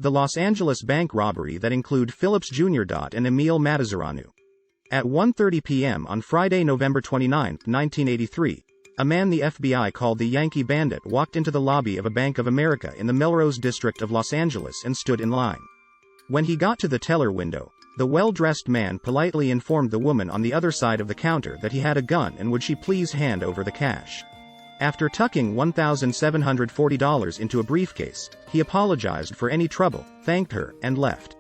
The Los Angeles bank robbery that include Phillips Jr. And Emil Matazaranu. At 1:30 p.m. on Friday, November 29, 1983, a man the FBI called the Yankee Bandit walked into the lobby of a Bank of America in the Melrose district of Los Angeles and stood in line. When he got to the teller window, the well-dressed man politely informed the woman on the other side of the counter that he had a gun and would she please hand over the cash. After tucking $1,740 into a briefcase, he apologized for any trouble, thanked her, and left.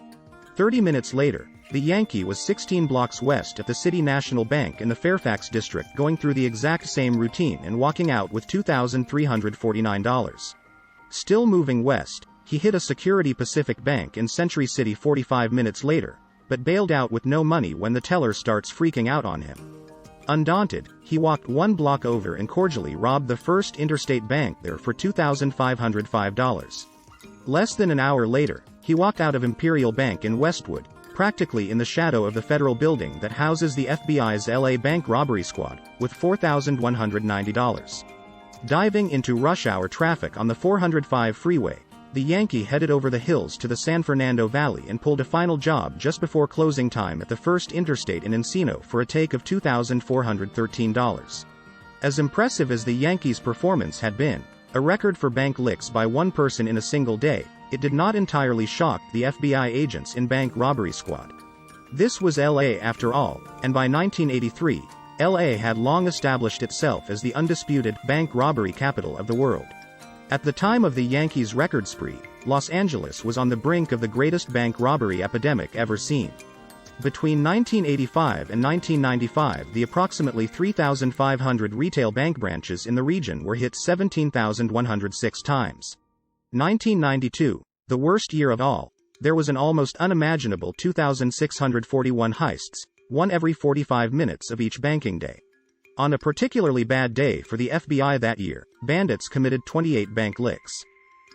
30 minutes later, the Yankee was 16 blocks west at the City National Bank in the Fairfax district going through the exact same routine and walking out with $2,349. Still moving west, he hit a Security Pacific Bank in Century City 45 minutes later, but bailed out with no money when the teller starts freaking out on him. Undaunted, he walked one block over and cordially robbed the First Interstate Bank there for $2,505. Less than an hour later, he walked out of Imperial Bank in Westwood, practically in the shadow of the federal building that houses the FBI's LA Bank Robbery Squad, with $4,190. Diving into rush hour traffic on the 405 freeway, the Yankee headed over the hills to the San Fernando Valley and pulled a final job just before closing time at the First Interstate in Encino for a take of $2,413. As impressive as the Yankees' performance had been, a record for bank licks by one person in a single day, it did not entirely shock the FBI agents in Bank Robbery Squad. This was LA after all, and by 1983, LA had long established itself as the undisputed bank robbery capital of the world. At the time of the Yankees' record spree, Los Angeles was on the brink of the greatest bank robbery epidemic ever seen. Between 1985 and 1995, the approximately 3,500 retail bank branches in the region were hit 17,106 times. 1992, the worst year of all, there was an almost unimaginable 2,641 heists, one every 45 minutes of each banking day. On a particularly bad day for the FBI that year, bandits committed 28 bank licks.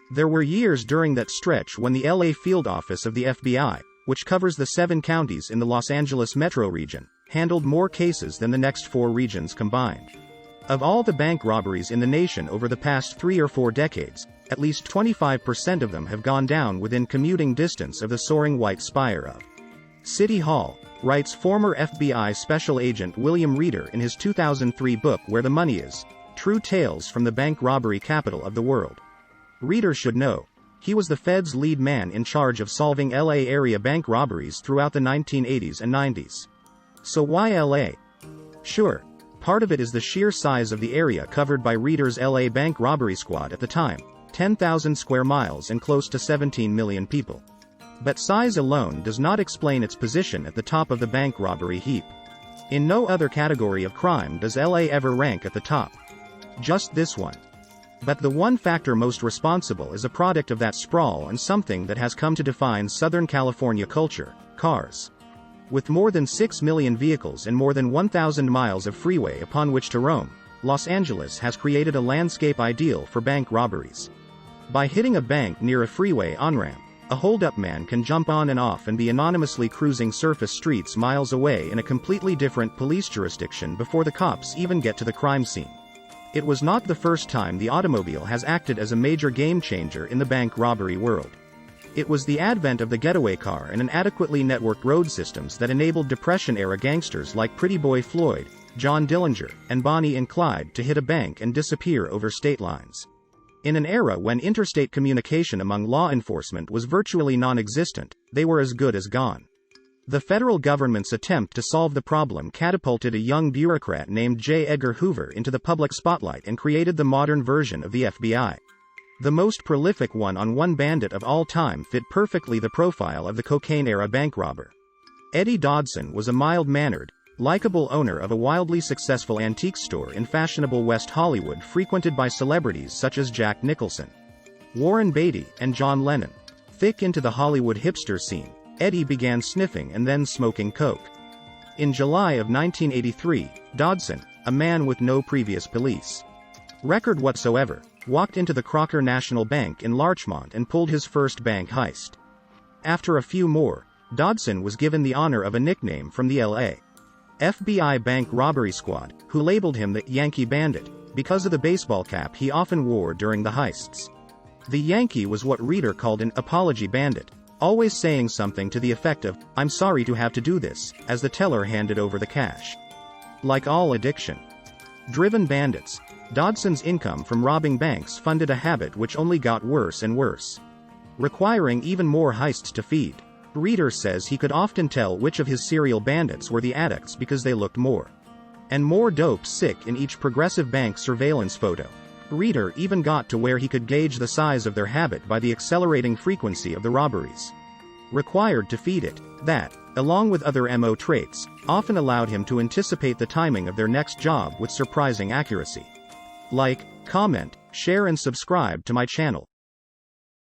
There were years during that stretch when the LA field office of the FBI, which covers the 7 counties in the Los Angeles metro region, handled more cases than the next 4 regions combined. Of all the bank robberies in the nation over the past 3 or 4 decades, at least 25% of them have gone down within commuting distance of the soaring white spire of City Hall, writes former FBI Special Agent William Reeder in his 2003 book Where the Money Is, True Tales from the Bank Robbery Capital of the World. Reader should know, he was the Fed's lead man in charge of solving LA area bank robberies throughout the 1980s and 90s. So why LA? Sure, part of it is the sheer size of the area covered by Reader's LA Bank Robbery Squad at the time, 10,000 square miles and close to 17 million people. But size alone does not explain its position at the top of the bank robbery heap. In no other category of crime does LA ever rank at the top. Just this one. But the one factor most responsible is a product of that sprawl and something that has come to define Southern California culture: cars. With more than 6 million vehicles and more than 1,000 miles of freeway upon which to roam, Los Angeles has created a landscape ideal for bank robberies. By hitting a bank near a freeway on-ramp, a hold-up man can jump on and off and be anonymously cruising surface streets miles away in a completely different police jurisdiction before the cops even get to the crime scene. It was not the first time the automobile has acted as a major game-changer in the bank robbery world. It was the advent of the getaway car and an adequately networked road systems that enabled Depression-era gangsters like Pretty Boy Floyd, John Dillinger, and Bonnie and Clyde to hit a bank and disappear over state lines. In an era when interstate communication among law enforcement was virtually non-existent, they were as good as gone. The federal government's attempt to solve the problem catapulted a young bureaucrat named J. Edgar Hoover into the public spotlight and created the modern version of the FBI. The most prolific one-on-one bandit of all time fit perfectly the profile of the cocaine-era bank robber. Eddie Dodson was a mild-mannered, likable owner of a wildly successful antique store in fashionable West Hollywood frequented by celebrities such as Jack Nicholson, Warren Beatty, and John Lennon. Thick into the Hollywood hipster scene, Eddie began sniffing and then smoking coke. In July of 1983, Dodson, a man with no previous police record whatsoever, walked into the Crocker National Bank in Larchmont and pulled his first bank heist. After a few more, Dodson was given the honor of a nickname from the L.A. FBI Bank Robbery Squad, who labeled him the Yankee Bandit, because of the baseball cap he often wore during the heists. The Yankee was what Reader called an apology bandit, always saying something to the effect of, "I'm sorry to have to do this," as the teller handed over the cash. Like all addiction-driven bandits, Dodson's income from robbing banks funded a habit which only got worse and worse, requiring even more heists to feed. Reader says he could often tell which of his serial bandits were the addicts because they looked more and more dope sick in each progressive bank surveillance photo. Reader even got to where he could gauge the size of their habit by the accelerating frequency of the robberies required to feed it. That, along with other MO traits, often allowed him to anticipate the timing of their next job with surprising accuracy. Like, comment, share and subscribe to my channel.